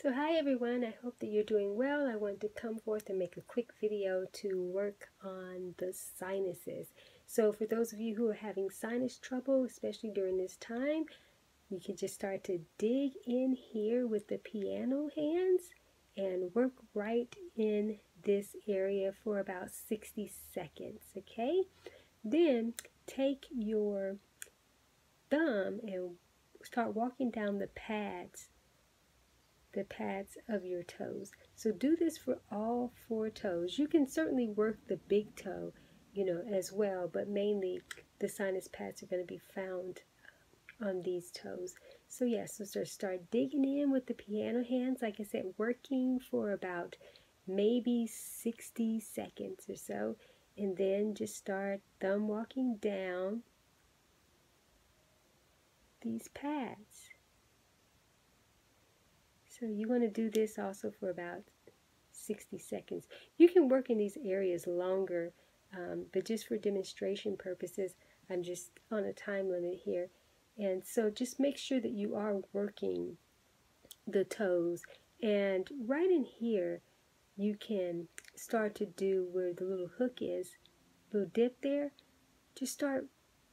So hi everyone, I hope that you're doing well. I wanted to come forth and make a quick video to work on the sinuses. So for those of you who are having sinus trouble, especially during this time, you can just start to dig in here with the piano hands and work right in this area for about 60 seconds, okay? Then take your thumb and start walking down the pads of your toes. So do this for all 4 toes. You can certainly work the big toe, as well, but mainly the sinus pads are going to be found on these toes. So yes, so start digging in with the piano hands, like I said, working for about maybe 60 seconds or so, and then just start thumb walking down these pads. So you want to do this also for about 60 seconds. You can work in these areas longer, but just for demonstration purposes, I'm just on a time limit here. And so just make sure that you are working the toes. And right in here, you can start to do where the little hook is, little dip there. Just start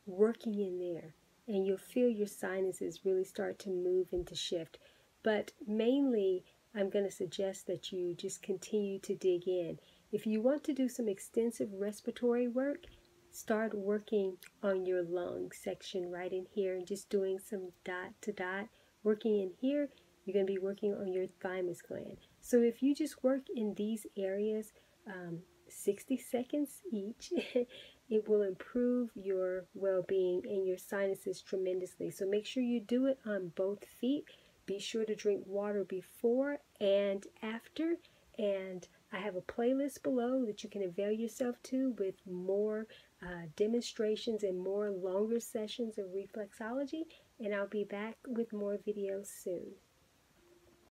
working in there, and you'll feel your sinuses really start to move and to shift. But mainly, I'm going to suggest that you just continue to dig in. If you want to do some extensive respiratory work, start working on your lung section right in here and just doing some dot to dot. Working in here, you're going to be working on your thymus gland. So if you just work in these areas 60 seconds each, it will improve your well-being and your sinuses tremendously. So make sure you do it on both feet. Be sure to drink water before and after. And I have a playlist below that you can avail yourself to with more demonstrations and more longer sessions of reflexology. And I'll be back with more videos soon.